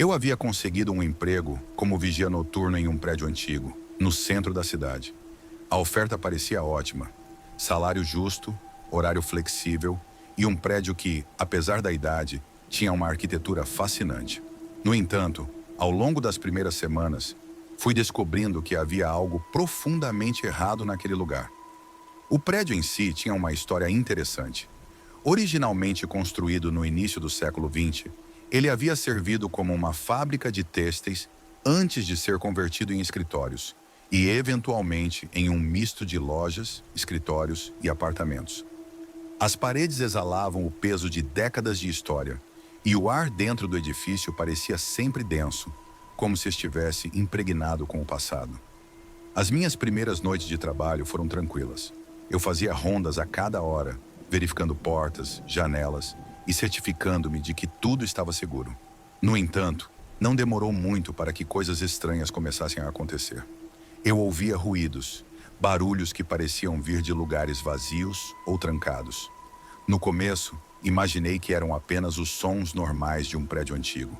Eu havia conseguido um emprego como vigia noturno em um prédio antigo, no centro da cidade. A oferta parecia ótima. Salário justo, horário flexível e um prédio que, apesar da idade, tinha uma arquitetura fascinante. No entanto, ao longo das primeiras semanas, fui descobrindo que havia algo profundamente errado naquele lugar. O prédio em si tinha uma história interessante. Originalmente construído no início do século XX, ele havia servido como uma fábrica de têxteis antes de ser convertido em escritórios e, eventualmente, em um misto de lojas, escritórios e apartamentos. As paredes exalavam o peso de décadas de história e o ar dentro do edifício parecia sempre denso, como se estivesse impregnado com o passado. As minhas primeiras noites de trabalho foram tranquilas. Eu fazia rondas a cada hora, verificando portas, janelas e certificando-me de que tudo estava seguro. No entanto, não demorou muito para que coisas estranhas começassem a acontecer. Eu ouvia ruídos, barulhos que pareciam vir de lugares vazios ou trancados. No começo, imaginei que eram apenas os sons normais de um prédio antigo.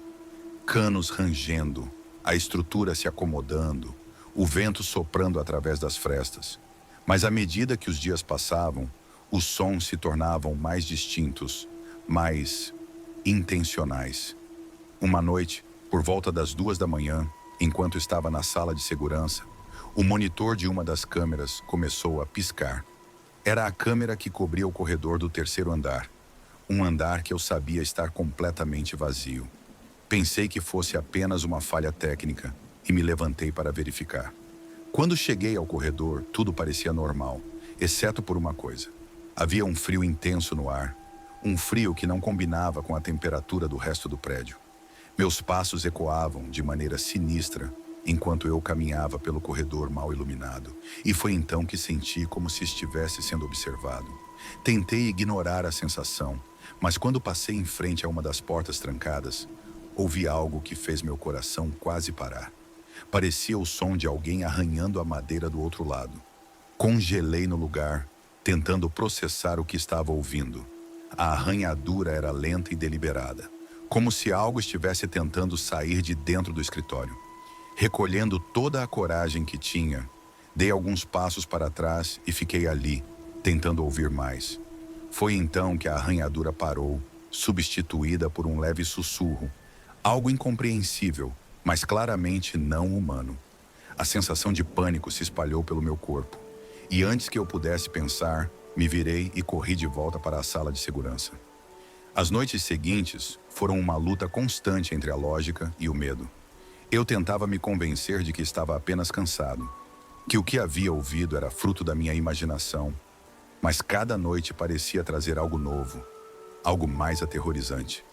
Canos rangendo, a estrutura se acomodando, o vento soprando através das frestas. Mas à medida que os dias passavam, os sons se tornavam mais distintos, mais intencionais. Uma noite, por volta das 2 da manhã, enquanto estava na sala de segurança, o monitor de uma das câmeras começou a piscar. Era a câmera que cobria o corredor do terceiro andar, um andar que eu sabia estar completamente vazio. Pensei que fosse apenas uma falha técnica e me levantei para verificar. Quando cheguei ao corredor, tudo parecia normal, exceto por uma coisa. Havia um frio intenso no ar, um frio que não combinava com a temperatura do resto do prédio. Meus passos ecoavam de maneira sinistra enquanto eu caminhava pelo corredor mal iluminado, e foi então que senti como se estivesse sendo observado. Tentei ignorar a sensação, mas quando passei em frente a uma das portas trancadas, ouvi algo que fez meu coração quase parar. Parecia o som de alguém arranhando a madeira do outro lado. Congelei no lugar, tentando processar o que estava ouvindo. A arranhadura era lenta e deliberada, como se algo estivesse tentando sair de dentro do escritório. Recolhendo toda a coragem que tinha, dei alguns passos para trás e fiquei ali, tentando ouvir mais. Foi então que a arranhadura parou, substituída por um leve sussurro, algo incompreensível, mas claramente não humano. A sensação de pânico se espalhou pelo meu corpo, e antes que eu pudesse pensar, me virei e corri de volta para a sala de segurança. As noites seguintes foram uma luta constante entre a lógica e o medo. Eu tentava me convencer de que estava apenas cansado, que o que havia ouvido era fruto da minha imaginação, mas cada noite parecia trazer algo novo, algo mais aterrorizante.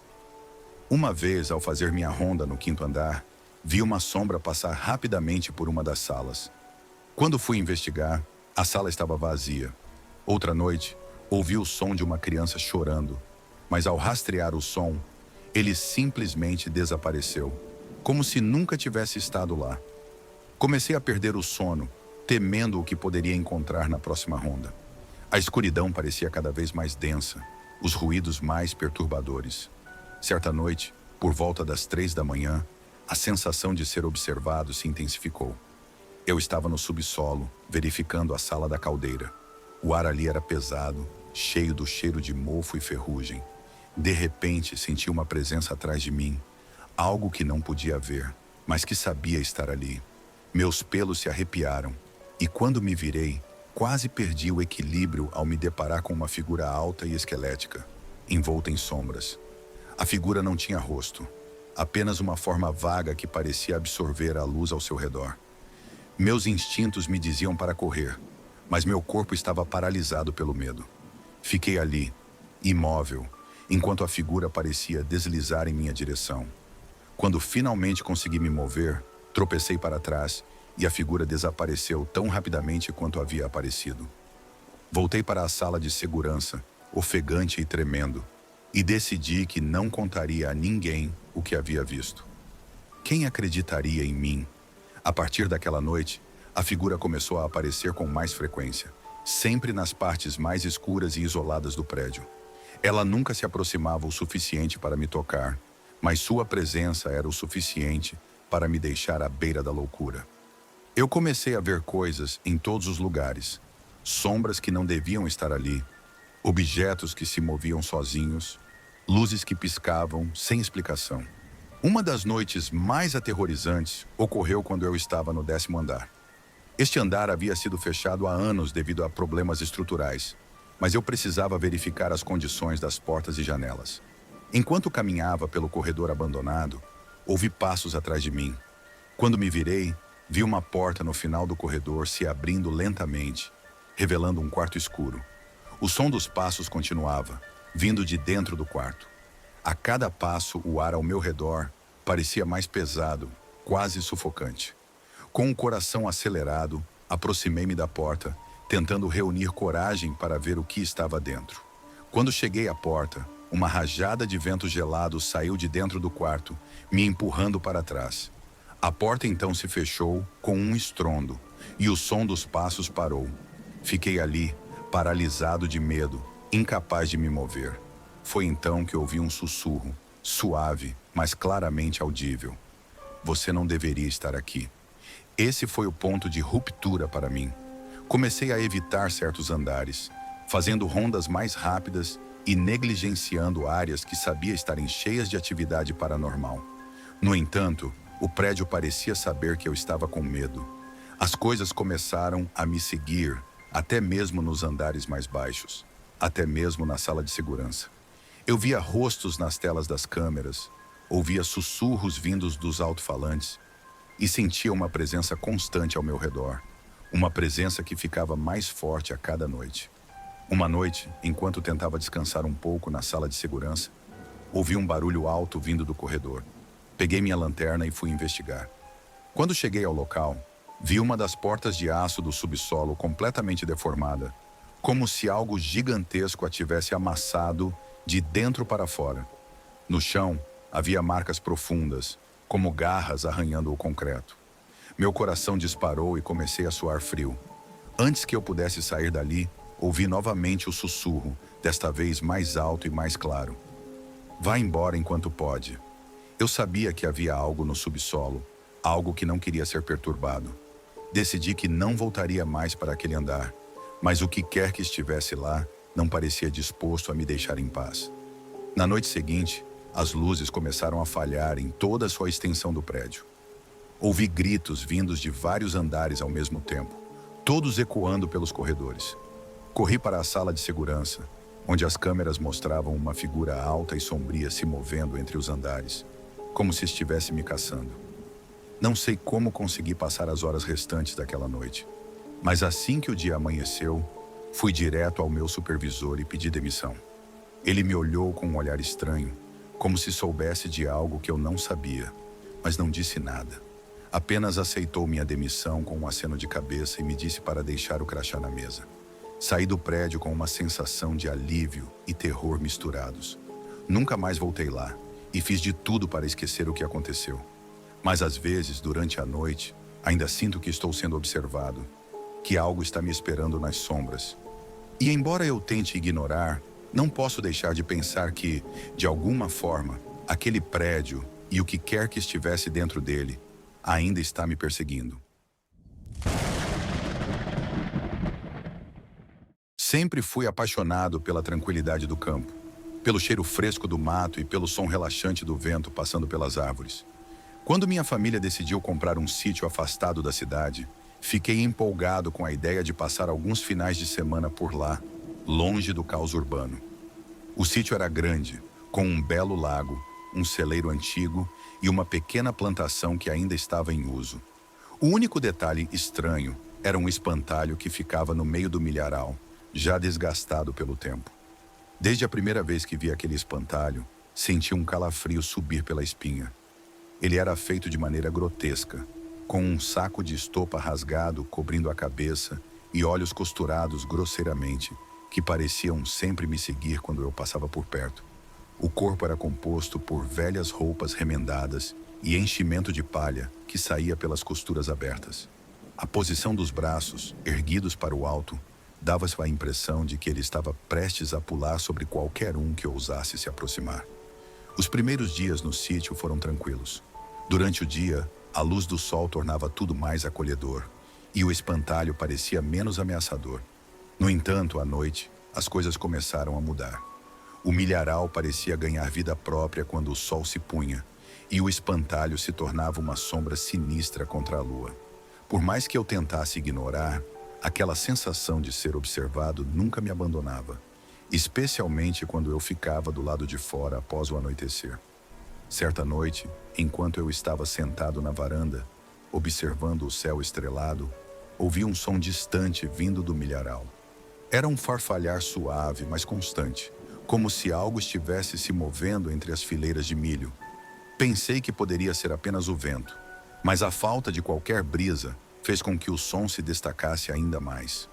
Uma vez, ao fazer minha ronda no 5º andar, vi uma sombra passar rapidamente por uma das salas. Quando fui investigar, a sala estava vazia. Outra noite, ouvi o som de uma criança chorando, mas ao rastrear o som, ele simplesmente desapareceu, como se nunca tivesse estado lá. Comecei a perder o sono, temendo o que poderia encontrar na próxima ronda. A escuridão parecia cada vez mais densa, os ruídos mais perturbadores. Certa noite, por volta das 3 da manhã, a sensação de ser observado se intensificou. Eu estava no subsolo, verificando a sala da caldeira. O ar ali era pesado, cheio do cheiro de mofo e ferrugem. De repente, senti uma presença atrás de mim, algo que não podia ver, mas que sabia estar ali. Meus pelos se arrepiaram, e quando me virei, quase perdi o equilíbrio ao me deparar com uma figura alta e esquelética, envolta em sombras. A figura não tinha rosto, apenas uma forma vaga que parecia absorver a luz ao seu redor. Meus instintos me diziam para correr, mas meu corpo estava paralisado pelo medo. Fiquei ali, imóvel, enquanto a figura parecia deslizar em minha direção. Quando finalmente consegui me mover, tropecei para trás e a figura desapareceu tão rapidamente quanto havia aparecido. Voltei para a sala de segurança, ofegante e tremendo, e decidi que não contaria a ninguém o que havia visto. Quem acreditaria em mim? A partir daquela noite, a figura começou a aparecer com mais frequência, sempre nas partes mais escuras e isoladas do prédio. Ela nunca se aproximava o suficiente para me tocar, mas sua presença era o suficiente para me deixar à beira da loucura. Eu comecei a ver coisas em todos os lugares, sombras que não deviam estar ali, objetos que se moviam sozinhos, luzes que piscavam sem explicação. Uma das noites mais aterrorizantes ocorreu quando eu estava no 10º andar. Este andar havia sido fechado há anos devido a problemas estruturais, mas eu precisava verificar as condições das portas e janelas. Enquanto caminhava pelo corredor abandonado, ouvi passos atrás de mim. Quando me virei, vi uma porta no final do corredor se abrindo lentamente, revelando um quarto escuro. O som dos passos continuava, vindo de dentro do quarto. A cada passo, o ar ao meu redor parecia mais pesado, quase sufocante. Com o coração acelerado, aproximei-me da porta, tentando reunir coragem para ver o que estava dentro. Quando cheguei à porta, uma rajada de vento gelado saiu de dentro do quarto, me empurrando para trás. A porta então se fechou com um estrondo, e o som dos passos parou. Fiquei ali, paralisado de medo, incapaz de me mover. Foi então que ouvi um sussurro, suave, mas claramente audível. Você não deveria estar aqui. Esse foi o ponto de ruptura para mim. Comecei a evitar certos andares, fazendo rondas mais rápidas e negligenciando áreas que sabia estarem cheias de atividade paranormal. No entanto, o prédio parecia saber que eu estava com medo. As coisas começaram a me seguir, até mesmo nos andares mais baixos, até mesmo na sala de segurança. Eu via rostos nas telas das câmeras, ouvia sussurros vindos dos alto-falantes e sentia uma presença constante ao meu redor, uma presença que ficava mais forte a cada noite. Uma noite, enquanto tentava descansar um pouco na sala de segurança, ouvi um barulho alto vindo do corredor. Peguei minha lanterna e fui investigar. Quando cheguei ao local, vi uma das portas de aço do subsolo completamente deformada, como se algo gigantesco a tivesse amassado de dentro para fora. No chão, havia marcas profundas, como garras arranhando o concreto. Meu coração disparou e comecei a suar frio. Antes que eu pudesse sair dali, ouvi novamente o sussurro, desta vez mais alto e mais claro. Vá embora enquanto pode. Eu sabia que havia algo no subsolo, algo que não queria ser perturbado. Decidi que não voltaria mais para aquele andar, mas o que quer que estivesse lá não parecia disposto a me deixar em paz. Na noite seguinte, as luzes começaram a falhar em toda a sua extensão do prédio. Ouvi gritos vindos de vários andares ao mesmo tempo, todos ecoando pelos corredores. Corri para a sala de segurança, onde as câmeras mostravam uma figura alta e sombria se movendo entre os andares, como se estivesse me caçando. Não sei como consegui passar as horas restantes daquela noite, mas assim que o dia amanheceu, fui direto ao meu supervisor e pedi demissão. Ele me olhou com um olhar estranho, como se soubesse de algo que eu não sabia, mas não disse nada. Apenas aceitou minha demissão com um aceno de cabeça e me disse para deixar o crachá na mesa. Saí do prédio com uma sensação de alívio e terror misturados. Nunca mais voltei lá e fiz de tudo para esquecer o que aconteceu. Mas às vezes, durante a noite, ainda sinto que estou sendo observado, que algo está me esperando nas sombras. E embora eu tente ignorar, não posso deixar de pensar que, de alguma forma, aquele prédio e o que quer que estivesse dentro dele ainda está me perseguindo. Sempre fui apaixonado pela tranquilidade do campo, pelo cheiro fresco do mato e pelo som relaxante do vento passando pelas árvores. Quando minha família decidiu comprar um sítio afastado da cidade, fiquei empolgado com a ideia de passar alguns finais de semana por lá, longe do caos urbano. O sítio era grande, com um belo lago, um celeiro antigo e uma pequena plantação que ainda estava em uso. O único detalhe estranho era um espantalho que ficava no meio do milharal, já desgastado pelo tempo. Desde a primeira vez que vi aquele espantalho, senti um calafrio subir pela espinha. Ele era feito de maneira grotesca, com um saco de estopa rasgado cobrindo a cabeça e olhos costurados grosseiramente, que pareciam sempre me seguir quando eu passava por perto. O corpo era composto por velhas roupas remendadas e enchimento de palha que saía pelas costuras abertas. A posição dos braços, erguidos para o alto, dava a impressão de que ele estava prestes a pular sobre qualquer um que ousasse se aproximar. Os primeiros dias no sítio foram tranquilos. Durante o dia, a luz do sol tornava tudo mais acolhedor e o espantalho parecia menos ameaçador. No entanto, à noite, as coisas começaram a mudar. O milharal parecia ganhar vida própria quando o sol se punha e o espantalho se tornava uma sombra sinistra contra a lua. Por mais que eu tentasse ignorar, aquela sensação de ser observado nunca me abandonava, especialmente quando eu ficava do lado de fora após o anoitecer. Certa noite, enquanto eu estava sentado na varanda, observando o céu estrelado, ouvi um som distante vindo do milharal. Era um farfalhar suave, mas constante, como se algo estivesse se movendo entre as fileiras de milho. Pensei que poderia ser apenas o vento, mas a falta de qualquer brisa fez com que o som se destacasse ainda mais.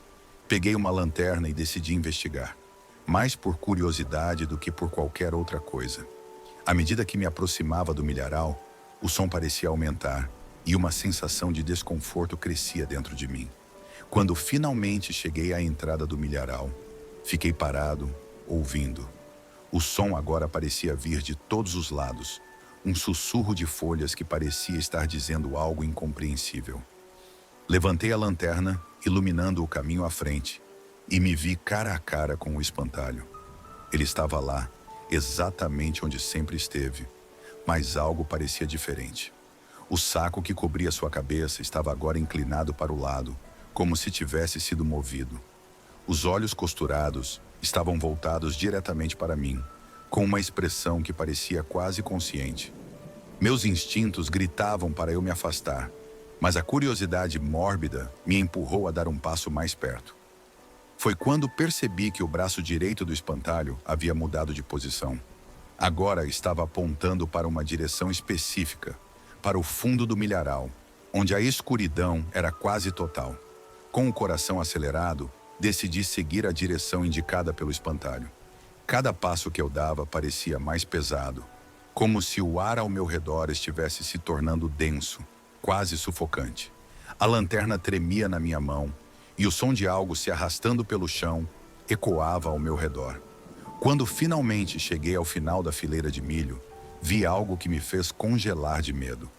Peguei uma lanterna e decidi investigar, mais por curiosidade do que por qualquer outra coisa. À medida que me aproximava do milharal, o som parecia aumentar e uma sensação de desconforto crescia dentro de mim. Quando finalmente cheguei à entrada do milharal, fiquei parado, ouvindo. O som agora parecia vir de todos os lados, um sussurro de folhas que parecia estar dizendo algo incompreensível. Levantei a lanterna, iluminando o caminho à frente, e me vi cara a cara com o espantalho. Ele estava lá, exatamente onde sempre esteve, mas algo parecia diferente. O saco que cobria sua cabeça estava agora inclinado para o lado, como se tivesse sido movido. Os olhos costurados estavam voltados diretamente para mim, com uma expressão que parecia quase consciente. Meus instintos gritavam para eu me afastar, mas a curiosidade mórbida me empurrou a dar um passo mais perto. Foi quando percebi que o braço direito do espantalho havia mudado de posição. Agora estava apontando para uma direção específica, para o fundo do milharal, onde a escuridão era quase total. Com o coração acelerado, decidi seguir a direção indicada pelo espantalho. Cada passo que eu dava parecia mais pesado, como se o ar ao meu redor estivesse se tornando denso, quase sufocante. A lanterna tremia na minha mão e o som de algo se arrastando pelo chão ecoava ao meu redor. Quando finalmente cheguei ao final da fileira de milho, vi algo que me fez congelar de medo.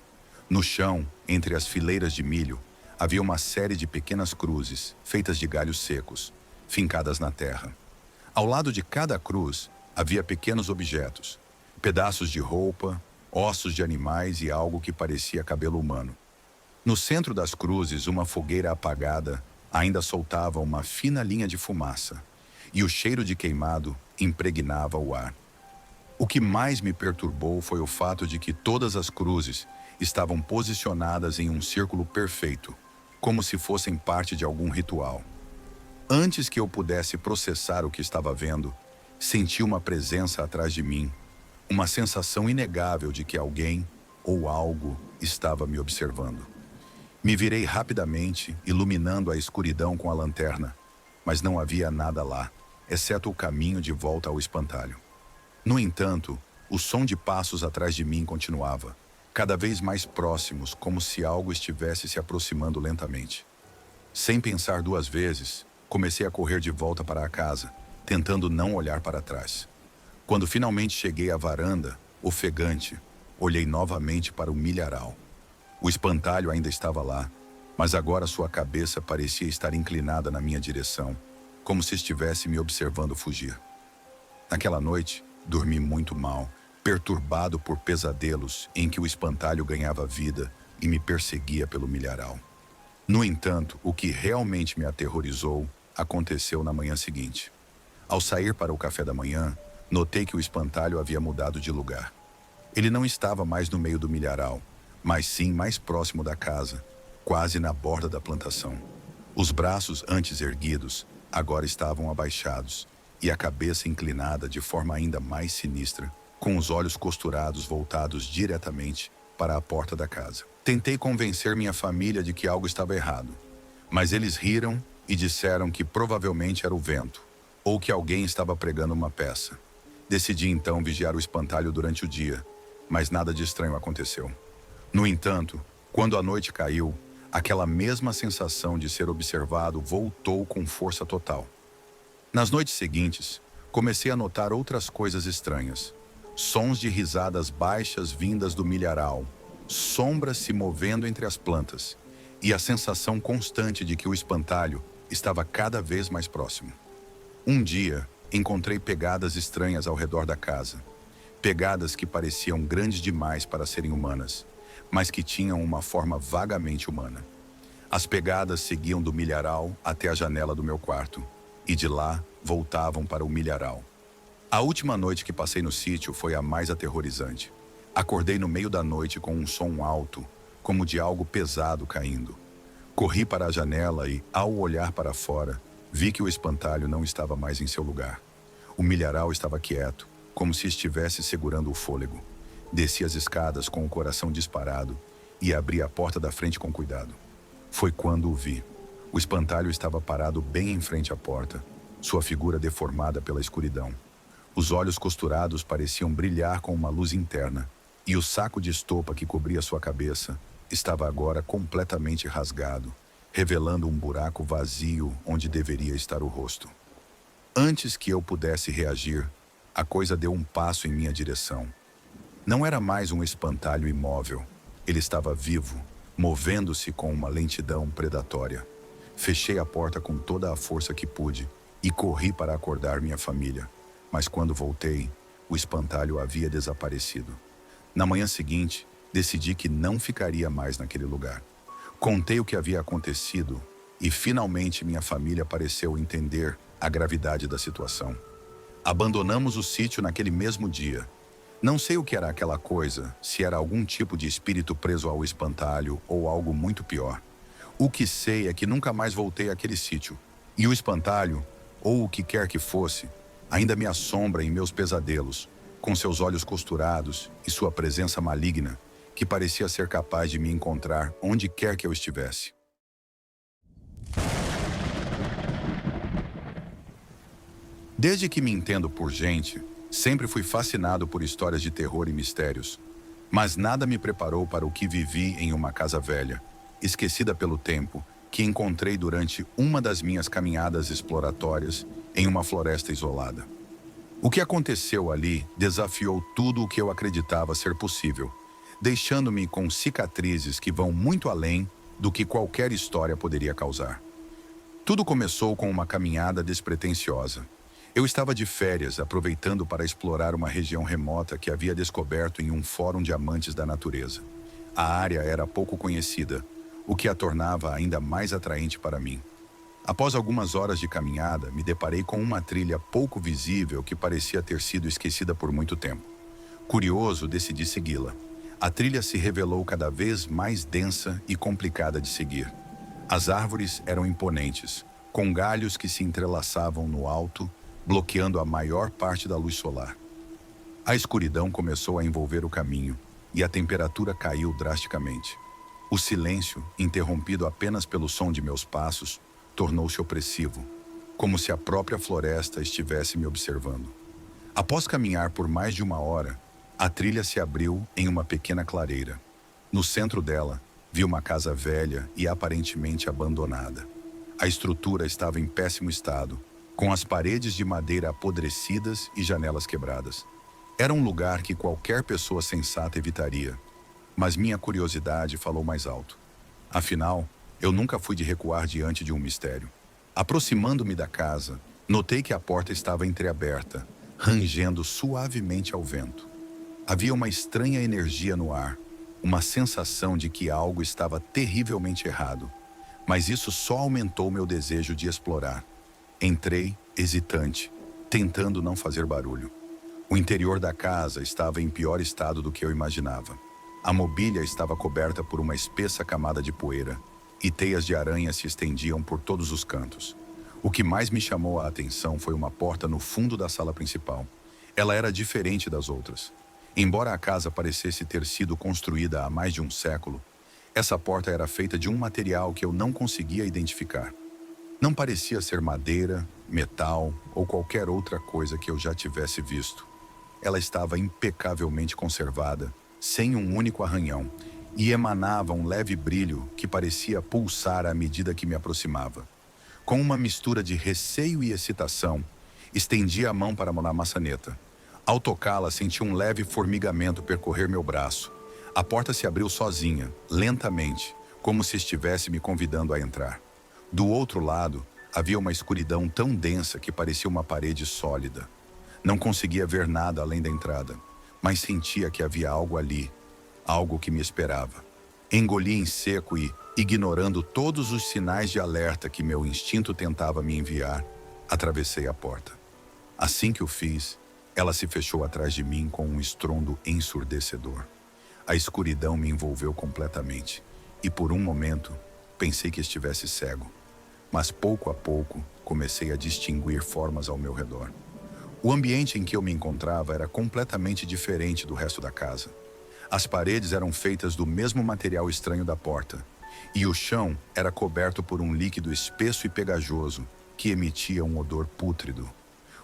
No chão, entre as fileiras de milho, havia uma série de pequenas cruzes, feitas de galhos secos, fincadas na terra. Ao lado de cada cruz, havia pequenos objetos, pedaços de roupa, ossos de animais e algo que parecia cabelo humano. No centro das cruzes, uma fogueira apagada ainda soltava uma fina linha de fumaça, e o cheiro de queimado impregnava o ar. O que mais me perturbou foi o fato de que todas as cruzes estavam posicionadas em um círculo perfeito, como se fossem parte de algum ritual. Antes que eu pudesse processar o que estava vendo, senti uma presença atrás de mim, uma sensação inegável de que alguém ou algo estava me observando. Me virei rapidamente, iluminando a escuridão com a lanterna, mas não havia nada lá, exceto o caminho de volta ao espantalho. No entanto, o som de passos atrás de mim continuava, cada vez mais próximos, como se algo estivesse se aproximando lentamente. Sem pensar duas vezes, comecei a correr de volta para a casa, tentando não olhar para trás. Quando finalmente cheguei à varanda, ofegante, olhei novamente para o milharal. O espantalho ainda estava lá, mas agora sua cabeça parecia estar inclinada na minha direção, como se estivesse me observando fugir. Naquela noite, dormi muito mal, perturbado por pesadelos em que o espantalho ganhava vida e me perseguia pelo milharal. No entanto, o que realmente me aterrorizou aconteceu na manhã seguinte. Ao sair para o café da manhã, notei que o espantalho havia mudado de lugar. Ele não estava mais no meio do milharal, mas sim mais próximo da casa, quase na borda da plantação. Os braços antes erguidos agora estavam abaixados e a cabeça inclinada de forma ainda mais sinistra, com os olhos costurados voltados diretamente para a porta da casa. Tentei convencer minha família de que algo estava errado, mas eles riram e disseram que provavelmente era o vento, ou que alguém estava pregando uma peça. Decidi então vigiar o espantalho durante o dia, mas nada de estranho aconteceu. No entanto, quando a noite caiu, aquela mesma sensação de ser observado voltou com força total. Nas noites seguintes, comecei a notar outras coisas estranhas. sons de risadas baixas vindas do milharal, sombras se movendo entre as plantas e a sensação constante de que o espantalho estava cada vez mais próximo. Um dia, encontrei pegadas estranhas ao redor da casa. Pegadas que pareciam grandes demais para serem humanas, mas que tinham uma forma vagamente humana. As pegadas seguiam do milharal até a janela do meu quarto, e de lá voltavam para o milharal. A última noite que passei no sítio foi a mais aterrorizante. Acordei no meio da noite com um som alto, como de algo pesado caindo. Corri para a janela e, ao olhar para fora, vi que o espantalho não estava mais em seu lugar. O milharal estava quieto, como se estivesse segurando o fôlego. Desci as escadas com o coração disparado e abri a porta da frente com cuidado. Foi quando o vi. O espantalho estava parado bem em frente à porta, sua figura deformada pela escuridão. Os olhos costurados pareciam brilhar com uma luz interna, e o saco de estopa que cobria sua cabeça estava agora completamente rasgado, revelando um buraco vazio onde deveria estar o rosto. Antes que eu pudesse reagir, a coisa deu um passo em minha direção. Não era mais um espantalho imóvel. Ele estava vivo, movendo-se com uma lentidão predatória. Fechei a porta com toda a força que pude e corri para acordar minha família. Mas quando voltei, o espantalho havia desaparecido. Na manhã seguinte, decidi que não ficaria mais naquele lugar. Contei o que havia acontecido e finalmente minha família pareceu entender a gravidade da situação. Abandonamos o sítio naquele mesmo dia. Não sei o que era aquela coisa, se era algum tipo de espírito preso ao espantalho ou algo muito pior. O que sei é que nunca mais voltei àquele sítio. E o espantalho, ou o que quer que fosse, ainda me assombra em meus pesadelos, com seus olhos costurados e sua presença maligna, que parecia ser capaz de me encontrar onde quer que eu estivesse. Desde que me entendo por gente, sempre fui fascinado por histórias de terror e mistérios, mas nada me preparou para o que vivi em uma casa velha, esquecida pelo tempo, que encontrei durante uma das minhas caminhadas exploratórias em uma floresta isolada. O que aconteceu ali desafiou tudo o que eu acreditava ser possível, deixando-me com cicatrizes que vão muito além do que qualquer história poderia causar. Tudo começou com uma caminhada despretensiosa. Eu estava de férias, aproveitando para explorar uma região remota que havia descoberto em um fórum de amantes da natureza. A área era pouco conhecida, o que a tornava ainda mais atraente para mim. Após algumas horas de caminhada, me deparei com uma trilha pouco visível que parecia ter sido esquecida por muito tempo. Curioso, decidi segui-la. A trilha se revelou cada vez mais densa e complicada de seguir. As árvores eram imponentes, com galhos que se entrelaçavam no alto, bloqueando a maior parte da luz solar. A escuridão começou a envolver o caminho e a temperatura caiu drasticamente. O silêncio, interrompido apenas pelo som de meus passos, tornou-se opressivo, como se a própria floresta estivesse me observando. Após caminhar por mais de uma hora, a trilha se abriu em uma pequena clareira. No centro dela, vi uma casa velha e aparentemente abandonada. A estrutura estava em péssimo estado, com as paredes de madeira apodrecidas e janelas quebradas. Era um lugar que qualquer pessoa sensata evitaria, mas minha curiosidade falou mais alto. Afinal, eu nunca fui de recuar diante de um mistério. Aproximando-me da casa, notei que a porta estava entreaberta, rangendo suavemente ao vento. Havia uma estranha energia no ar, uma sensação de que algo estava terrivelmente errado, mas isso só aumentou meu desejo de explorar. Entrei, hesitante, tentando não fazer barulho. O interior da casa estava em pior estado do que eu imaginava. A mobília estava coberta por uma espessa camada de poeira, e teias de aranha se estendiam por todos os cantos. O que mais me chamou a atenção foi uma porta no fundo da sala principal. Ela era diferente das outras. Embora a casa parecesse ter sido construída há mais de um século, essa porta era feita de um material que eu não conseguia identificar. Não parecia ser madeira, metal ou qualquer outra coisa que eu já tivesse visto. Ela estava impecavelmente conservada, sem um único arranhão, e emanava um leve brilho que parecia pulsar à medida que me aproximava. Com uma mistura de receio e excitação, estendi a mão para a maçaneta. Ao tocá-la, senti um leve formigamento percorrer meu braço. A porta se abriu sozinha, lentamente, como se estivesse me convidando a entrar. Do outro lado, havia uma escuridão tão densa que parecia uma parede sólida. Não conseguia ver nada além da entrada, mas sentia que havia algo ali, algo que me esperava. Engoli em seco e, ignorando todos os sinais de alerta que meu instinto tentava me enviar, atravessei a porta. Assim que o fiz, ela se fechou atrás de mim com um estrondo ensurdecedor. A escuridão me envolveu completamente, e por um momento, pensei que estivesse cego. Mas pouco a pouco, comecei a distinguir formas ao meu redor. O ambiente em que eu me encontrava era completamente diferente do resto da casa. As paredes eram feitas do mesmo material estranho da porta, e o chão era coberto por um líquido espesso e pegajoso que emitia um odor pútrido.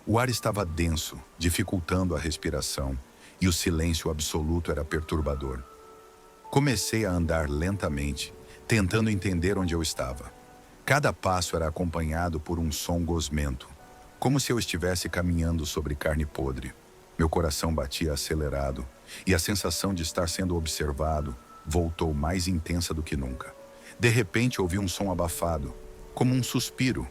O ar estava denso, dificultando a respiração, e o silêncio absoluto era perturbador. Comecei a andar lentamente, tentando entender onde eu estava. Cada passo era acompanhado por um som gosmento, como se eu estivesse caminhando sobre carne podre. Meu coração batia acelerado, e a sensação de estar sendo observado voltou mais intensa do que nunca. De repente ouvi um som abafado, como um suspiro.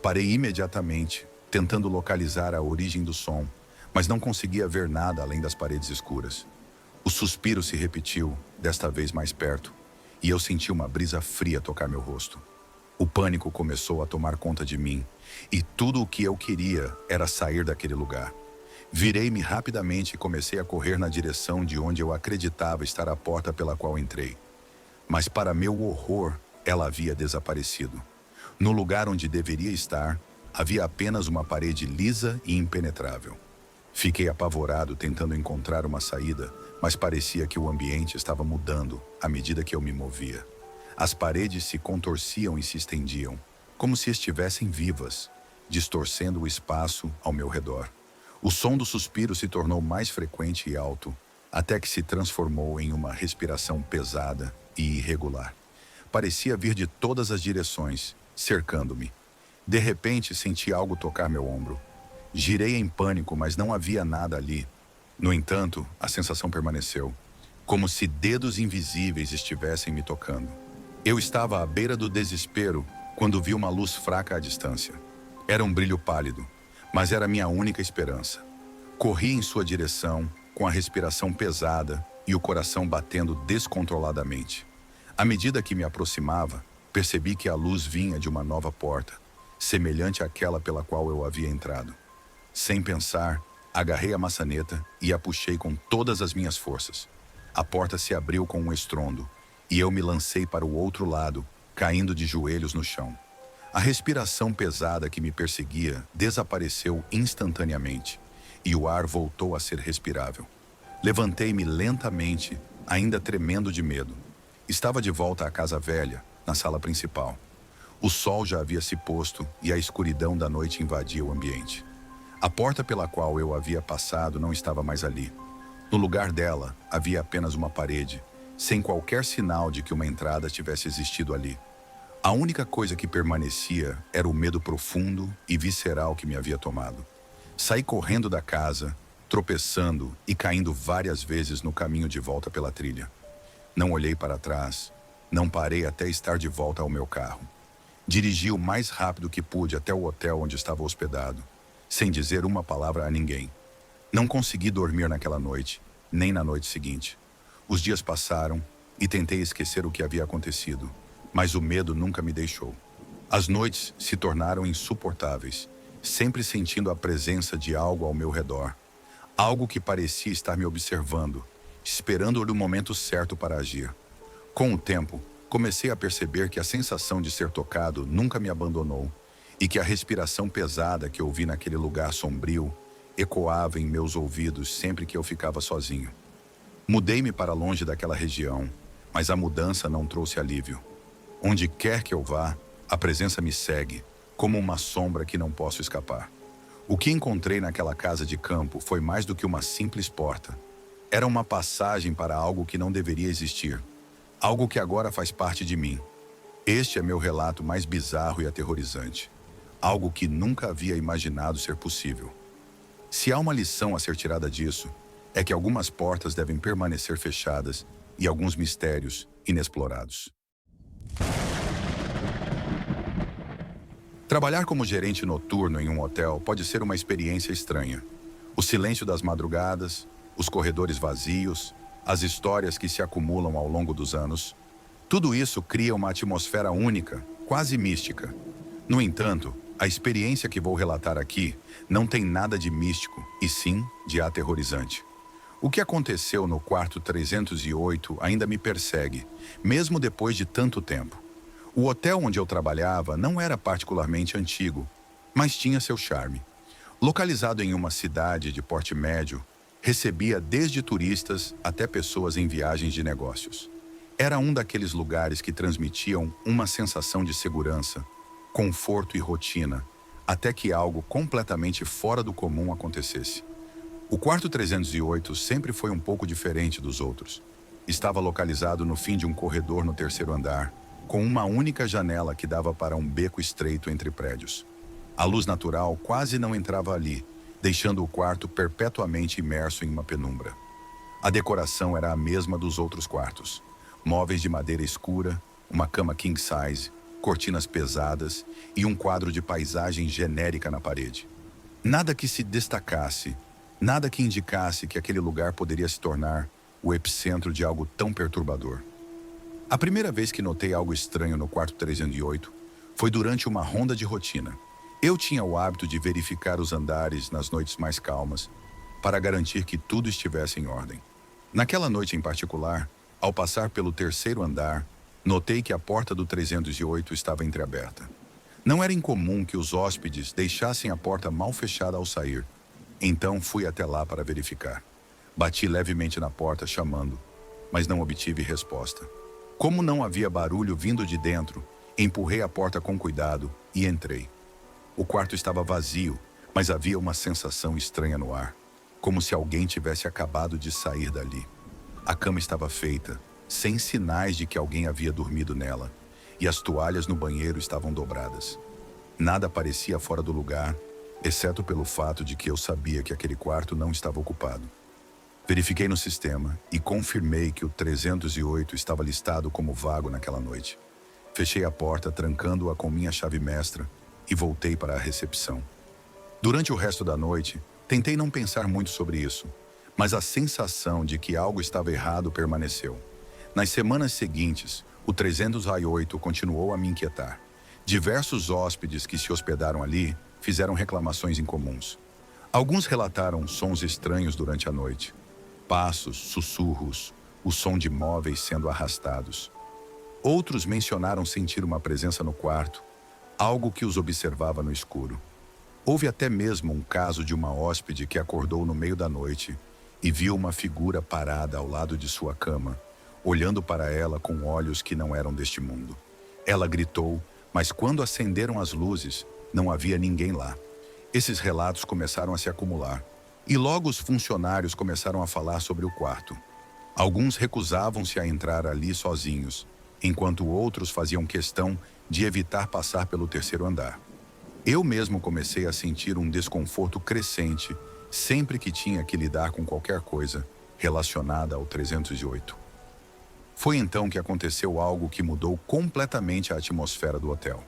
Parei imediatamente, tentando localizar a origem do som, mas não conseguia ver nada além das paredes escuras. O suspiro se repetiu, desta vez mais perto, e eu senti uma brisa fria tocar meu rosto. O pânico começou a tomar conta de mim, e tudo o que eu queria era sair daquele lugar. Virei-me rapidamente e comecei a correr na direção de onde eu acreditava estar a porta pela qual entrei. Mas, para meu horror, ela havia desaparecido. No lugar onde deveria estar, havia apenas uma parede lisa e impenetrável. Fiquei apavorado tentando encontrar uma saída, mas parecia que o ambiente estava mudando à medida que eu me movia. As paredes se contorciam e se estendiam, como se estivessem vivas, distorcendo o espaço ao meu redor. O som do suspiro se tornou mais frequente e alto, até que se transformou em uma respiração pesada e irregular. Parecia vir de todas as direções, cercando-me. De repente, senti algo tocar meu ombro. Girei em pânico, mas não havia nada ali. No entanto, a sensação permaneceu, como se dedos invisíveis estivessem me tocando. Eu estava à beira do desespero quando vi uma luz fraca à distância. Era um brilho pálido, mas era minha única esperança. Corri em sua direção, com a respiração pesada e o coração batendo descontroladamente. À medida que me aproximava, percebi que a luz vinha de uma nova porta, semelhante àquela pela qual eu havia entrado. Sem pensar, agarrei a maçaneta e a puxei com todas as minhas forças. A porta se abriu com um estrondo, e eu me lancei para o outro lado, caindo de joelhos no chão. A respiração pesada que me perseguia desapareceu instantaneamente, e o ar voltou a ser respirável. Levantei-me lentamente, ainda tremendo de medo. Estava de volta à casa velha, na sala principal. O sol já havia se posto e a escuridão da noite invadia o ambiente. A porta pela qual eu havia passado não estava mais ali. No lugar dela, havia apenas uma parede, sem qualquer sinal de que uma entrada tivesse existido ali. A única coisa que permanecia era o medo profundo e visceral que me havia tomado. Saí correndo da casa, tropeçando e caindo várias vezes no caminho de volta pela trilha. Não olhei para trás, não parei até estar de volta ao meu carro. Dirigi o mais rápido que pude até o hotel onde estava hospedado, sem dizer uma palavra a ninguém. Não consegui dormir naquela noite, nem na noite seguinte. Os dias passaram e tentei esquecer o que havia acontecido, mas o medo nunca me deixou. As noites se tornaram insuportáveis, sempre sentindo a presença de algo ao meu redor. Algo que parecia estar me observando, esperando o momento certo para agir. Com o tempo, comecei a perceber que a sensação de ser tocado nunca me abandonou e que a respiração pesada que ouvi naquele lugar sombrio ecoava em meus ouvidos sempre que eu ficava sozinho. Mudei-me para longe daquela região, mas a mudança não trouxe alívio. Onde quer que eu vá, a presença me segue, como uma sombra que não posso escapar. O que encontrei naquela casa de campo foi mais do que uma simples porta. Era uma passagem para algo que não deveria existir, algo que agora faz parte de mim. Este é meu relato mais bizarro e aterrorizante, algo que nunca havia imaginado ser possível. Se há uma lição a ser tirada disso, é que algumas portas devem permanecer fechadas e alguns mistérios inexplorados. Trabalhar como gerente noturno em um hotel pode ser uma experiência estranha. O silêncio das madrugadas, os corredores vazios, as histórias que se acumulam ao longo dos anos, tudo isso cria uma atmosfera única, quase mística. No entanto, a experiência que vou relatar aqui não tem nada de místico, e sim de aterrorizante. O que aconteceu no quarto 308 ainda me persegue, mesmo depois de tanto tempo. O hotel onde eu trabalhava não era particularmente antigo, mas tinha seu charme. Localizado em uma cidade de porte médio, recebia desde turistas até pessoas em viagens de negócios. Era um daqueles lugares que transmitiam uma sensação de segurança, conforto e rotina, até que algo completamente fora do comum acontecesse. O quarto 308 sempre foi um pouco diferente dos outros. Estava localizado no fim de um corredor no terceiro andar, com uma única janela que dava para um beco estreito entre prédios. A luz natural quase não entrava ali, deixando o quarto perpetuamente imerso em uma penumbra. A decoração era a mesma dos outros quartos. Móveis de madeira escura, uma cama king size, cortinas pesadas e um quadro de paisagem genérica na parede. Nada que se destacasse, nada que indicasse que aquele lugar poderia se tornar o epicentro de algo tão perturbador. A primeira vez que notei algo estranho no quarto 308 foi durante uma ronda de rotina. Eu tinha o hábito de verificar os andares nas noites mais calmas, para garantir que tudo estivesse em ordem. Naquela noite em particular, ao passar pelo terceiro andar, notei que a porta do 308 estava entreaberta. Não era incomum que os hóspedes deixassem a porta mal fechada ao sair. Então fui até lá para verificar. Bati levemente na porta chamando, mas não obtive resposta. Como não havia barulho vindo de dentro, empurrei a porta com cuidado e entrei. O quarto estava vazio, mas havia uma sensação estranha no ar, como se alguém tivesse acabado de sair dali. A cama estava feita, sem sinais de que alguém havia dormido nela, e as toalhas no banheiro estavam dobradas. Nada parecia fora do lugar, exceto pelo fato de que eu sabia que aquele quarto não estava ocupado. Verifiquei no sistema e confirmei que o 308 estava listado como vago naquela noite. Fechei a porta, trancando-a com minha chave mestra, e voltei para a recepção. Durante o resto da noite, tentei não pensar muito sobre isso, mas a sensação de que algo estava errado permaneceu. Nas semanas seguintes, o 308 continuou a me inquietar. Diversos hóspedes que se hospedaram ali fizeram reclamações incomuns. Alguns relataram sons estranhos durante a noite. Passos, sussurros, o som de móveis sendo arrastados. Outros mencionaram sentir uma presença no quarto, algo que os observava no escuro. Houve até mesmo um caso de uma hóspede que acordou no meio da noite e viu uma figura parada ao lado de sua cama, olhando para ela com olhos que não eram deste mundo. Ela gritou, mas quando acenderam as luzes, não havia ninguém lá. Esses relatos começaram a se acumular, e logo os funcionários começaram a falar sobre o quarto. Alguns recusavam-se a entrar ali sozinhos, enquanto outros faziam questão de evitar passar pelo terceiro andar. Eu mesmo comecei a sentir um desconforto crescente sempre que tinha que lidar com qualquer coisa relacionada ao 308. Foi então que aconteceu algo que mudou completamente a atmosfera do hotel.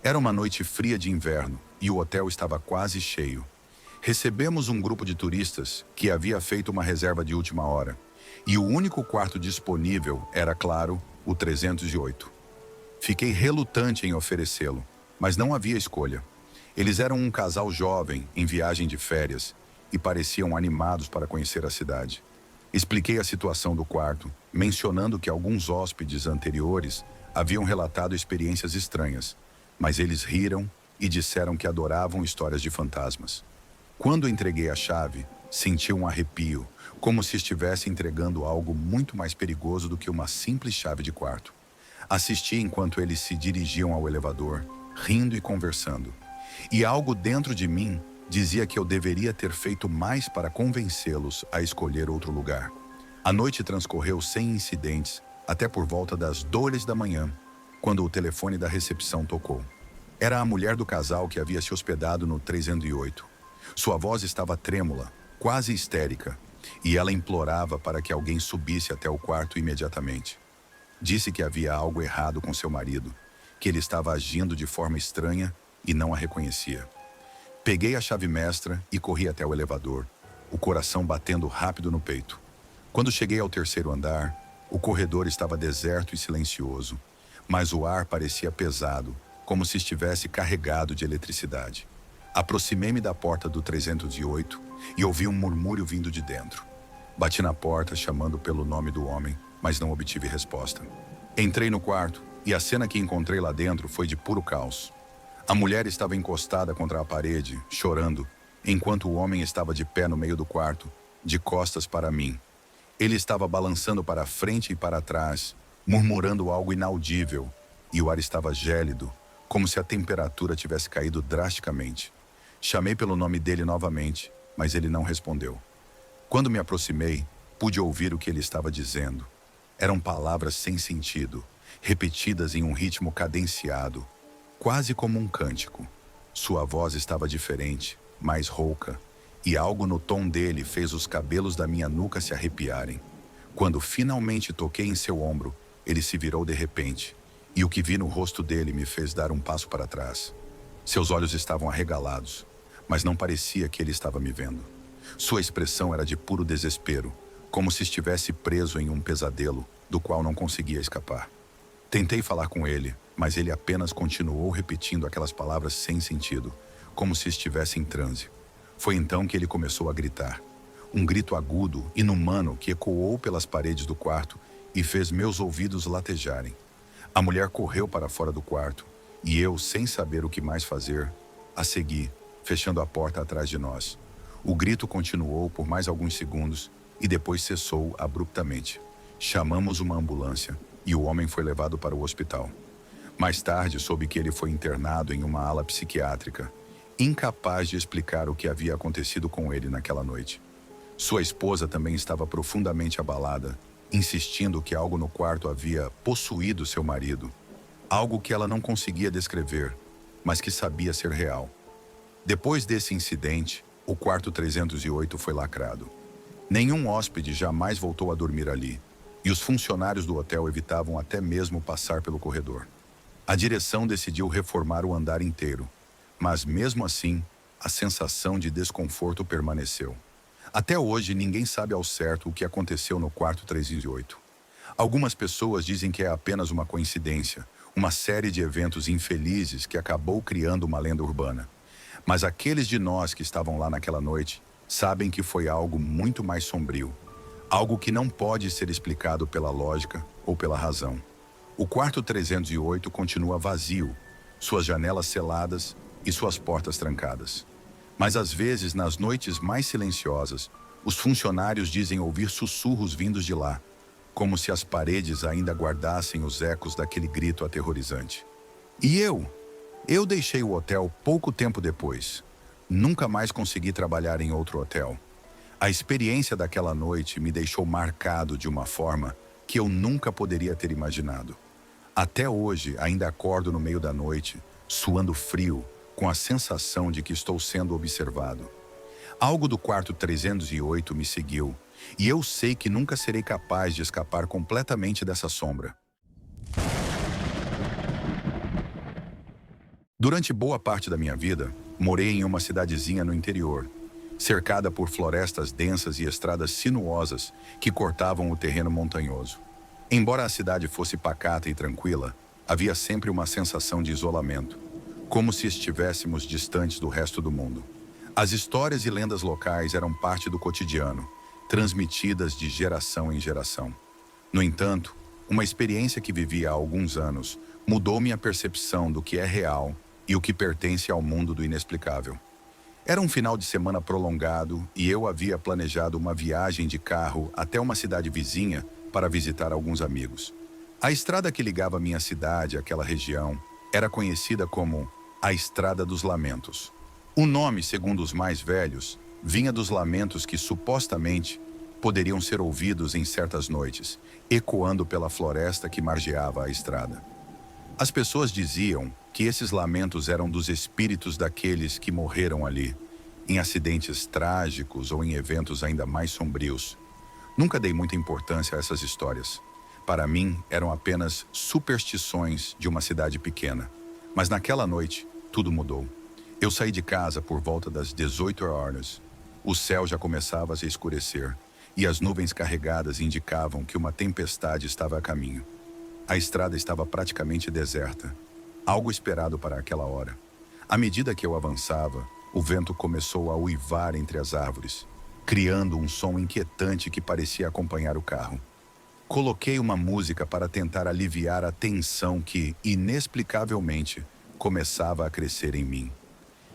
Era uma noite fria de inverno e o hotel estava quase cheio. Recebemos um grupo de turistas que havia feito uma reserva de última hora, e o único quarto disponível era, claro, o 308. Fiquei relutante em oferecê-lo, mas não havia escolha. Eles eram um casal jovem em viagem de férias e pareciam animados para conhecer a cidade. Expliquei a situação do quarto, mencionando que alguns hóspedes anteriores haviam relatado experiências estranhas, mas eles riram e disseram que adoravam histórias de fantasmas. Quando entreguei a chave, senti um arrepio, como se estivesse entregando algo muito mais perigoso do que uma simples chave de quarto. Assisti enquanto eles se dirigiam ao elevador, rindo e conversando. E algo dentro de mim dizia que eu deveria ter feito mais para convencê-los a escolher outro lugar. A noite transcorreu sem incidentes, até por volta das 2 da manhã, quando o telefone da recepção tocou. Era a mulher do casal que havia se hospedado no 308. Sua voz estava trêmula, quase histérica, e ela implorava para que alguém subisse até o quarto imediatamente. Disse que havia algo errado com seu marido, que ele estava agindo de forma estranha e não a reconhecia. Peguei a chave mestra e corri até o elevador, o coração batendo rápido no peito. Quando cheguei ao terceiro andar, o corredor estava deserto e silencioso, mas o ar parecia pesado, como se estivesse carregado de eletricidade. Aproximei-me da porta do 308 e ouvi um murmúrio vindo de dentro. Bati na porta chamando pelo nome do homem, mas não obtive resposta. Entrei no quarto e a cena que encontrei lá dentro foi de puro caos. A mulher estava encostada contra a parede, chorando, enquanto o homem estava de pé no meio do quarto, de costas para mim. Ele estava balançando para frente e para trás, murmurando algo inaudível, e o ar estava gélido, como se a temperatura tivesse caído drasticamente. Chamei pelo nome dele novamente, mas ele não respondeu. Quando me aproximei, pude ouvir o que ele estava dizendo. Eram palavras sem sentido, repetidas em um ritmo cadenciado, quase como um cântico. Sua voz estava diferente, mais rouca, e algo no tom dele fez os cabelos da minha nuca se arrepiarem. Quando finalmente toquei em seu ombro, ele se virou de repente, e o que vi no rosto dele me fez dar um passo para trás. Seus olhos estavam arregalados, mas não parecia que ele estava me vendo. Sua expressão era de puro desespero, como se estivesse preso em um pesadelo do qual não conseguia escapar. Tentei falar com ele, mas ele apenas continuou repetindo aquelas palavras sem sentido, como se estivesse em transe. Foi então que ele começou a gritar. Um grito agudo, inumano, que ecoou pelas paredes do quarto e fez meus ouvidos latejarem. A mulher correu para fora do quarto, e eu, sem saber o que mais fazer, a segui, fechando a porta atrás de nós. O grito continuou por mais alguns segundos e depois cessou abruptamente. Chamamos uma ambulância e o homem foi levado para o hospital. Mais tarde, soube que ele foi internado em uma ala psiquiátrica, incapaz de explicar o que havia acontecido com ele naquela noite. Sua esposa também estava profundamente abalada, insistindo que algo no quarto havia possuído seu marido, algo que ela não conseguia descrever, mas que sabia ser real. Depois desse incidente, o quarto 308 foi lacrado. Nenhum hóspede jamais voltou a dormir ali, e os funcionários do hotel evitavam até mesmo passar pelo corredor. A direção decidiu reformar o andar inteiro, mas mesmo assim, a sensação de desconforto permaneceu. Até hoje, ninguém sabe ao certo o que aconteceu no quarto 308. Algumas pessoas dizem que é apenas uma coincidência, uma série de eventos infelizes que acabou criando uma lenda urbana. Mas aqueles de nós que estavam lá naquela noite sabem que foi algo muito mais sombrio, algo que não pode ser explicado pela lógica ou pela razão. O quarto 308 continua vazio, suas janelas seladas e suas portas trancadas. Mas às vezes, nas noites mais silenciosas, os funcionários dizem ouvir sussurros vindos de lá, como se as paredes ainda guardassem os ecos daquele grito aterrorizante. E eu deixei o hotel pouco tempo depois. Nunca mais consegui trabalhar em outro hotel. A experiência daquela noite me deixou marcado de uma forma que eu nunca poderia ter imaginado. Até hoje, ainda acordo no meio da noite, suando frio, com a sensação de que estou sendo observado. Algo do quarto 308 me seguiu, e eu sei que nunca serei capaz de escapar completamente dessa sombra. Durante boa parte da minha vida, morei em uma cidadezinha no interior, cercada por florestas densas e estradas sinuosas que cortavam o terreno montanhoso. Embora a cidade fosse pacata e tranquila, havia sempre uma sensação de isolamento, como se estivéssemos distantes do resto do mundo. As histórias e lendas locais eram parte do cotidiano, transmitidas de geração em geração. No entanto, uma experiência que vivi há alguns anos mudou minha percepção do que é real e o que pertence ao mundo do inexplicável. Era um final de semana prolongado e eu havia planejado uma viagem de carro até uma cidade vizinha para visitar alguns amigos. A estrada que ligava minha cidade àquela região era conhecida como a Estrada dos Lamentos. O nome, segundo os mais velhos, vinha dos lamentos que supostamente poderiam ser ouvidos em certas noites, ecoando pela floresta que margeava a estrada. As pessoas diziam que esses lamentos eram dos espíritos daqueles que morreram ali, em acidentes trágicos ou em eventos ainda mais sombrios. Nunca dei muita importância a essas histórias. Para mim, eram apenas superstições de uma cidade pequena. Mas naquela noite, tudo mudou. Eu saí de casa por volta das 18 horas. O céu já começava a se escurecer e as nuvens carregadas indicavam que uma tempestade estava a caminho. A estrada estava praticamente deserta, algo esperado para aquela hora. À medida que eu avançava, o vento começou a uivar entre as árvores, criando um som inquietante que parecia acompanhar o carro. Coloquei uma música para tentar aliviar a tensão que, inexplicavelmente, começava a crescer em mim.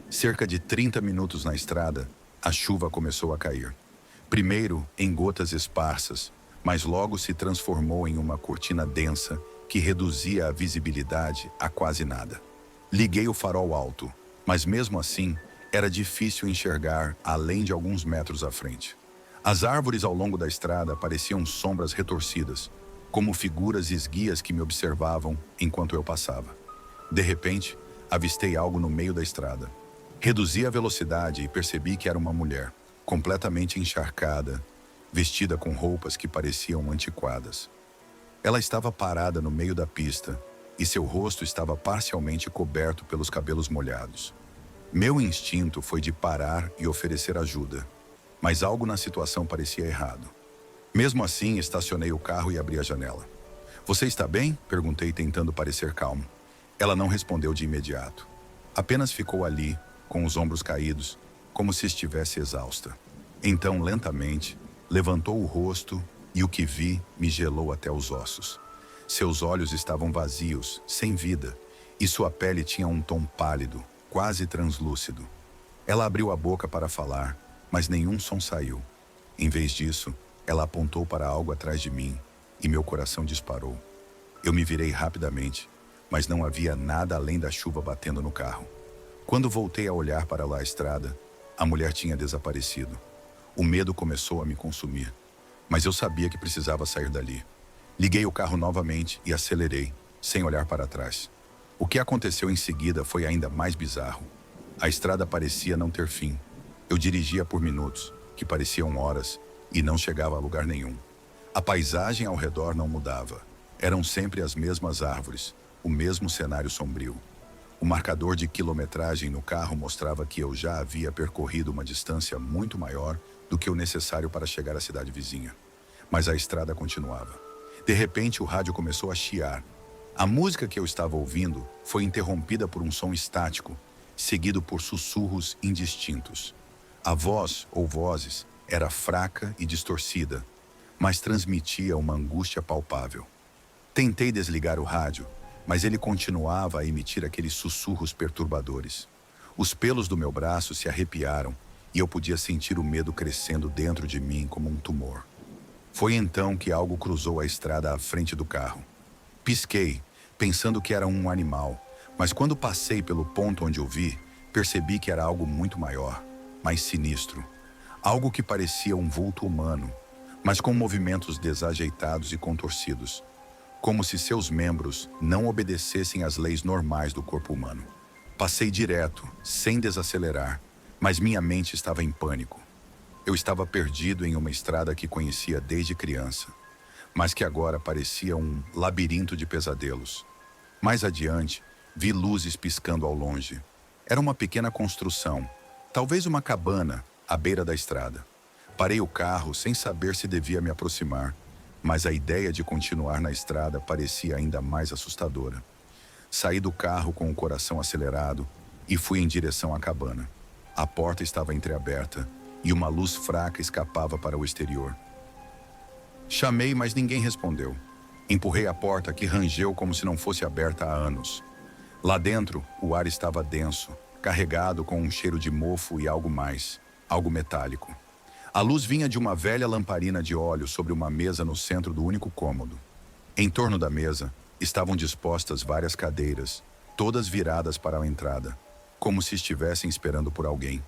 Cerca de 30 minutos na estrada, a chuva começou a cair. Primeiro em gotas esparsas, mas logo se transformou em uma cortina densa que reduzia a visibilidade a quase nada. Liguei o farol alto, mas mesmo assim, era difícil enxergar além de alguns metros à frente. As árvores ao longo da estrada pareciam sombras retorcidas, como figuras esguias que me observavam enquanto eu passava. De repente, avistei algo no meio da estrada. Reduzi a velocidade e percebi que era uma mulher, completamente encharcada, vestida com roupas que pareciam antiquadas. Ela estava parada no meio da pista e seu rosto estava parcialmente coberto pelos cabelos molhados. Meu instinto foi de parar e oferecer ajuda, mas algo na situação parecia errado. Mesmo assim, estacionei o carro e abri a janela. "Você está bem?" perguntei, tentando parecer calmo. Ela não respondeu de imediato. Apenas ficou ali, com os ombros caídos, como se estivesse exausta. Então, lentamente, levantou o rosto e o que vi me gelou até os ossos. Seus olhos estavam vazios, sem vida, e sua pele tinha um tom pálido, quase translúcido. Ela abriu a boca para falar, mas nenhum som saiu. Em vez disso, ela apontou para algo atrás de mim e meu coração disparou. Eu me virei rapidamente, mas não havia nada além da chuva batendo no carro. Quando voltei a olhar para lá a estrada, a mulher tinha desaparecido. O medo começou a me consumir, mas eu sabia que precisava sair dali. Liguei o carro novamente e acelerei, sem olhar para trás. O que aconteceu em seguida foi ainda mais bizarro. A estrada parecia não ter fim. Eu dirigia por minutos, que pareciam horas, e não chegava a lugar nenhum. A paisagem ao redor não mudava. Eram sempre as mesmas árvores, o mesmo cenário sombrio. O marcador de quilometragem no carro mostrava que eu já havia percorrido uma distância muito maior do que o necessário para chegar à cidade vizinha. Mas a estrada continuava. De repente, o rádio começou a chiar. A música que eu estava ouvindo foi interrompida por um som estático, seguido por sussurros indistintos. A voz, ou vozes, era fraca e distorcida, mas transmitia uma angústia palpável. Tentei desligar o rádio, mas ele continuava a emitir aqueles sussurros perturbadores. Os pelos do meu braço se arrepiaram e eu podia sentir o medo crescendo dentro de mim como um tumor. Foi então que algo cruzou a estrada à frente do carro. Pisquei, pensando que era um animal, mas quando passei pelo ponto onde o vi, percebi que era algo muito maior, mais sinistro. Algo que parecia um vulto humano, mas com movimentos desajeitados e contorcidos, como se seus membros não obedecessem às leis normais do corpo humano. Passei direto, sem desacelerar, mas minha mente estava em pânico. Eu estava perdido em uma estrada que conhecia desde criança, mas que agora parecia um labirinto de pesadelos. Mais adiante, vi luzes piscando ao longe. Era uma pequena construção, talvez uma cabana, à beira da estrada. Parei o carro sem saber se devia me aproximar, mas a ideia de continuar na estrada parecia ainda mais assustadora. Saí do carro com o coração acelerado e fui em direção à cabana. A porta estava entreaberta e uma luz fraca escapava para o exterior. Chamei, mas ninguém respondeu. Empurrei a porta, que rangeu como se não fosse aberta há anos. Lá dentro, o ar estava denso, carregado com um cheiro de mofo e algo mais, algo metálico. A luz vinha de uma velha lamparina de óleo sobre uma mesa no centro do único cômodo. Em torno da mesa, estavam dispostas várias cadeiras, todas viradas para a entrada, como se estivessem esperando por alguém.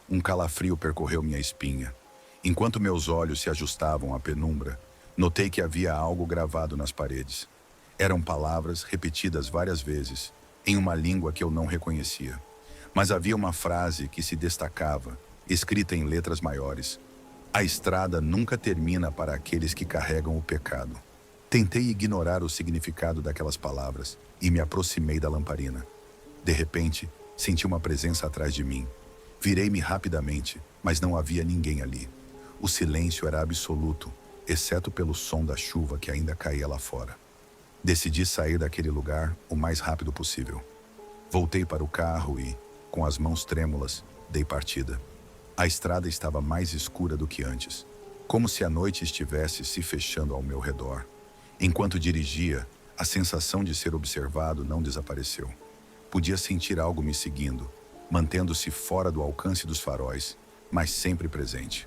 Um calafrio percorreu minha espinha. Enquanto meus olhos se ajustavam à penumbra, notei que havia algo gravado nas paredes. Eram palavras repetidas várias vezes, em uma língua que eu não reconhecia. Mas havia uma frase que se destacava escrita em letras maiores: a estrada nunca termina para aqueles que carregam o pecado. Tentei ignorar o significado daquelas palavras e me aproximei da lamparina. De repente, senti uma presença atrás de mim. Virei-me rapidamente, mas não havia ninguém ali. O silêncio era absoluto, exceto pelo som da chuva que ainda caía lá fora. Decidi sair daquele lugar o mais rápido possível. Voltei para o carro e, com as mãos trêmulas, dei partida. A estrada estava mais escura do que antes, como se a noite estivesse se fechando ao meu redor. Enquanto dirigia, a sensação de ser observado não desapareceu. Podia sentir algo me seguindo, mantendo-se fora do alcance dos faróis, mas sempre presente.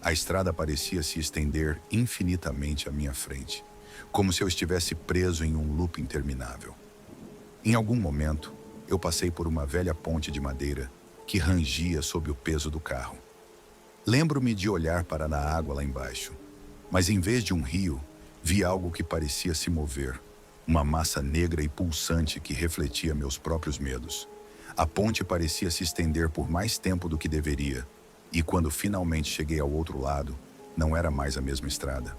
A estrada parecia se estender infinitamente à minha frente, como se eu estivesse preso em um loop interminável. Em algum momento, eu passei por uma velha ponte de madeira que rangia sob o peso do carro. Lembro-me de olhar para a água lá embaixo, mas em vez de um rio, vi algo que parecia se mover, uma massa negra e pulsante que refletia meus próprios medos. A ponte parecia se estender por mais tempo do que deveria, e quando finalmente cheguei ao outro lado, não era mais a mesma estrada.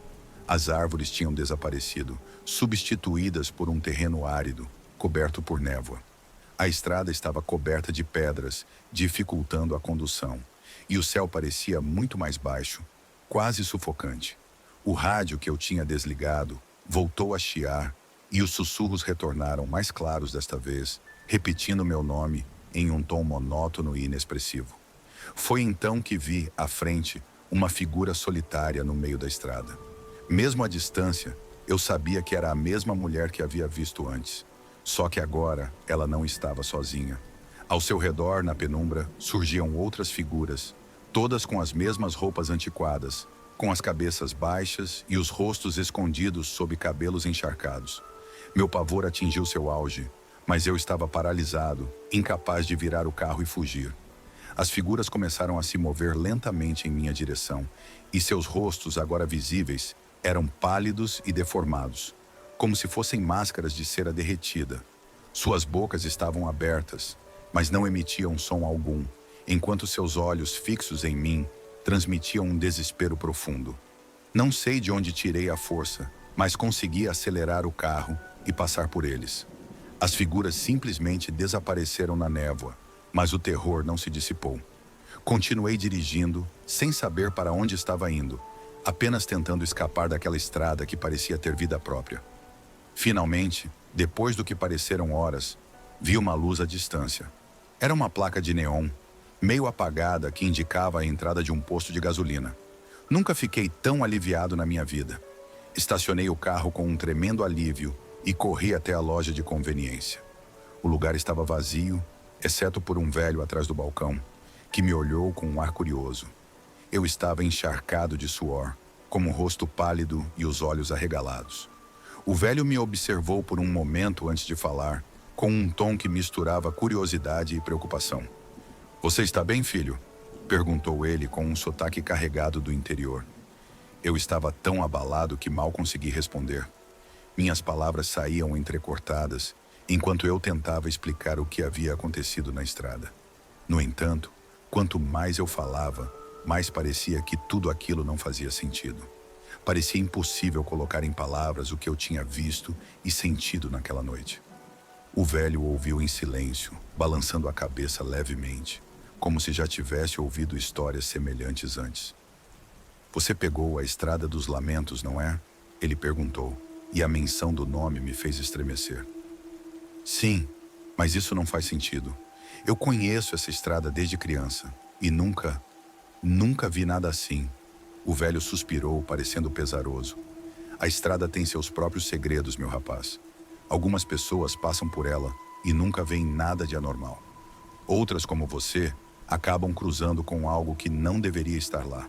As árvores tinham desaparecido, substituídas por um terreno árido, coberto por névoa. A estrada estava coberta de pedras, dificultando a condução, e o céu parecia muito mais baixo, quase sufocante. O rádio que eu tinha desligado voltou a chiar, e os sussurros retornaram mais claros desta vez, repetindo meu nome em um tom monótono e inexpressivo. Foi então que vi, à frente, uma figura solitária no meio da estrada. Mesmo à distância, eu sabia que era a mesma mulher que havia visto antes. Só que agora ela não estava sozinha. Ao seu redor, na penumbra, surgiam outras figuras, todas com as mesmas roupas antiquadas, com as cabeças baixas e os rostos escondidos sob cabelos encharcados. Meu pavor atingiu seu auge, mas eu estava paralisado, incapaz de virar o carro e fugir. As figuras começaram a se mover lentamente em minha direção, e seus rostos, agora visíveis, eram pálidos e deformados, como se fossem máscaras de cera derretida. Suas bocas estavam abertas, mas não emitiam som algum, enquanto seus olhos fixos em mim transmitiam um desespero profundo. Não sei de onde tirei a força, mas consegui acelerar o carro e passar por eles. As figuras simplesmente desapareceram na névoa, mas o terror não se dissipou. Continuei dirigindo, sem saber para onde estava indo, apenas tentando escapar daquela estrada que parecia ter vida própria. Finalmente, depois do que pareceram horas, vi uma luz à distância. Era uma placa de neon, meio apagada, que indicava a entrada de um posto de gasolina. Nunca fiquei tão aliviado na minha vida. Estacionei o carro com um tremendo alívio e corri até a loja de conveniência. O lugar estava vazio, exceto por um velho atrás do balcão, que me olhou com um ar curioso. Eu estava encharcado de suor, com o rosto pálido e os olhos arregalados. O velho me observou por um momento antes de falar, com um tom que misturava curiosidade e preocupação. "Você está bem, filho?" perguntou ele com um sotaque carregado do interior. Eu estava tão abalado que mal consegui responder. Minhas palavras saíam entrecortadas, enquanto eu tentava explicar o que havia acontecido na estrada. No entanto, quanto mais eu falava, mais parecia que tudo aquilo não fazia sentido. Parecia impossível colocar em palavras o que eu tinha visto e sentido naquela noite. O velho ouviu em silêncio, balançando a cabeça levemente, como se já tivesse ouvido histórias semelhantes antes. "Você pegou a Estrada dos Lamentos, não é?" ele perguntou, e a menção do nome me fez estremecer. "Sim, mas isso não faz sentido. Eu conheço essa estrada desde criança, e nunca vi nada assim." O velho suspirou, parecendo pesaroso. "A estrada tem seus próprios segredos, meu rapaz. Algumas pessoas passam por ela e nunca veem nada de anormal. Outras, como você, acabam cruzando com algo que não deveria estar lá.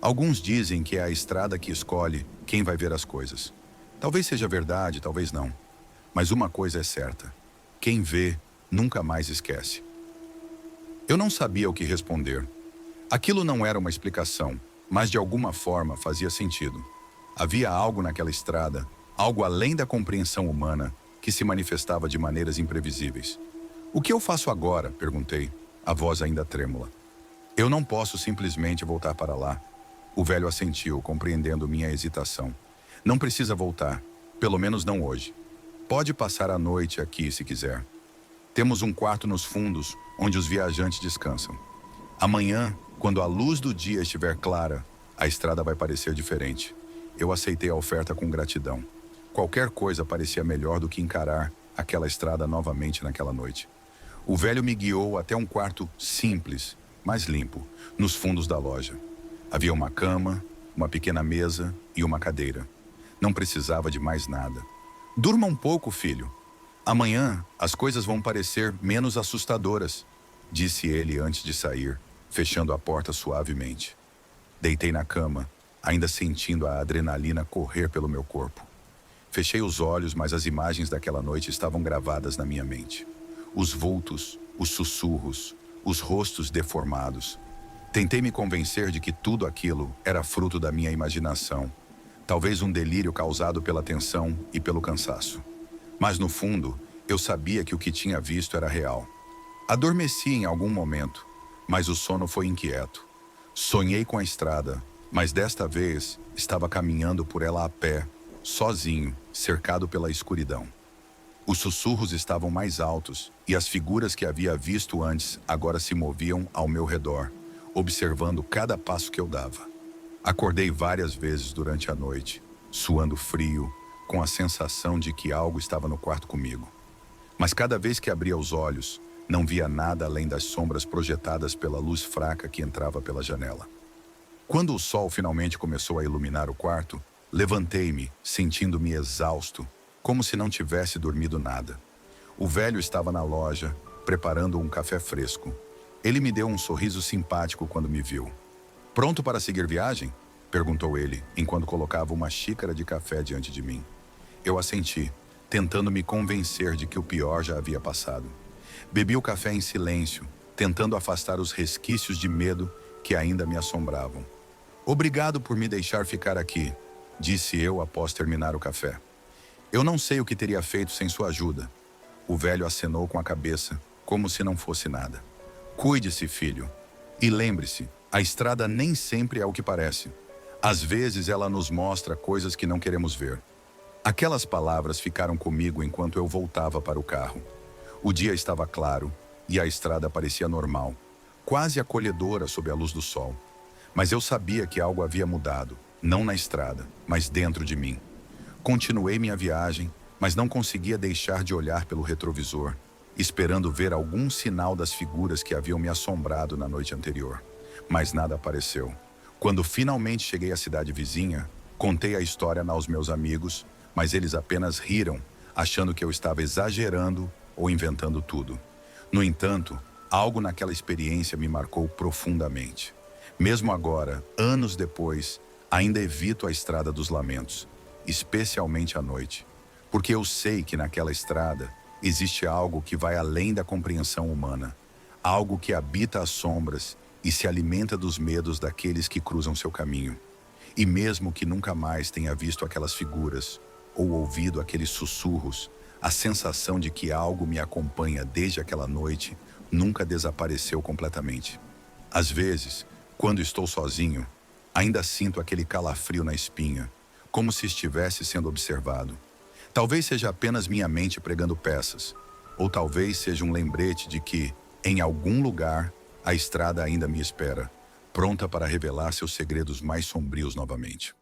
Alguns dizem que é a estrada que escolhe quem vai ver as coisas. Talvez seja verdade, talvez não. Mas uma coisa é certa: quem vê nunca mais esquece." Eu não sabia o que responder. Aquilo não era uma explicação, mas de alguma forma fazia sentido. Havia algo naquela estrada, algo além da compreensão humana, que se manifestava de maneiras imprevisíveis. "O que eu faço agora?" perguntei, a voz ainda trêmula. Eu não posso simplesmente voltar para lá. O velho assentiu, compreendendo minha hesitação. Não precisa voltar, pelo menos não hoje. Pode passar a noite aqui se quiser. Temos um quarto nos fundos, onde os viajantes descansam. Amanhã, quando a luz do dia estiver clara, a estrada vai parecer diferente. Eu aceitei a oferta com gratidão. Qualquer coisa parecia melhor do que encarar aquela estrada novamente naquela noite. O velho me guiou até um quarto simples, mas limpo, nos fundos da loja. Havia uma cama, uma pequena mesa e uma cadeira. Não precisava de mais nada. Durma um pouco, filho. Amanhã as coisas vão parecer menos assustadoras, disse ele antes de sair, fechando a porta suavemente. Deitei na cama, ainda sentindo a adrenalina correr pelo meu corpo. Fechei os olhos, mas as imagens daquela noite estavam gravadas na minha mente. Os vultos, os sussurros, os rostos deformados. Tentei me convencer de que tudo aquilo era fruto da minha imaginação, talvez um delírio causado pela tensão e pelo cansaço. Mas no fundo, eu sabia que o que tinha visto era real. Adormeci em algum momento, mas o sono foi inquieto. Sonhei com a estrada, mas desta vez estava caminhando por ela a pé, sozinho, cercado pela escuridão. Os sussurros estavam mais altos e as figuras que havia visto antes agora se moviam ao meu redor, observando cada passo que eu dava. Acordei várias vezes durante a noite, suando frio, com a sensação de que algo estava no quarto comigo. Mas cada vez que abria os olhos, não via nada além das sombras projetadas pela luz fraca que entrava pela janela. Quando o sol finalmente começou a iluminar o quarto, levantei-me, sentindo-me exausto, como se não tivesse dormido nada. O velho estava na loja, preparando um café fresco. Ele me deu um sorriso simpático quando me viu. "Pronto para seguir viagem?" perguntou ele, enquanto colocava uma xícara de café diante de mim. Eu assenti, tentando me convencer de que o pior já havia passado. Bebi o café em silêncio, tentando afastar os resquícios de medo que ainda me assombravam. "Obrigado por me deixar ficar aqui", disse eu após terminar o café. "Eu não sei o que teria feito sem sua ajuda." O velho acenou com a cabeça, como se não fosse nada. "Cuide-se, filho. E lembre-se, a estrada nem sempre é o que parece. Às vezes ela nos mostra coisas que não queremos ver." Aquelas palavras ficaram comigo enquanto eu voltava para o carro. O dia estava claro e a estrada parecia normal, quase acolhedora sob a luz do sol. Mas eu sabia que algo havia mudado, não na estrada, mas dentro de mim. Continuei minha viagem, mas não conseguia deixar de olhar pelo retrovisor, esperando ver algum sinal das figuras que haviam me assombrado na noite anterior. Mas nada apareceu. Quando finalmente cheguei à cidade vizinha, contei a história aos meus amigos, mas eles apenas riram, achando que eu estava exagerando ou inventando tudo. No entanto, algo naquela experiência me marcou profundamente. Mesmo agora, anos depois, ainda evito a Estrada dos Lamentos, especialmente à noite, porque eu sei que naquela estrada existe algo que vai além da compreensão humana, algo que habita as sombras e se alimenta dos medos daqueles que cruzam seu caminho. E mesmo que nunca mais tenha visto aquelas figuras ou ouvido aqueles sussurros, a sensação de que algo me acompanha desde aquela noite nunca desapareceu completamente. Às vezes, quando estou sozinho, ainda sinto aquele calafrio na espinha, como se estivesse sendo observado. Talvez seja apenas minha mente pregando peças, ou talvez seja um lembrete de que, em algum lugar, a estrada ainda me espera, pronta para revelar seus segredos mais sombrios novamente.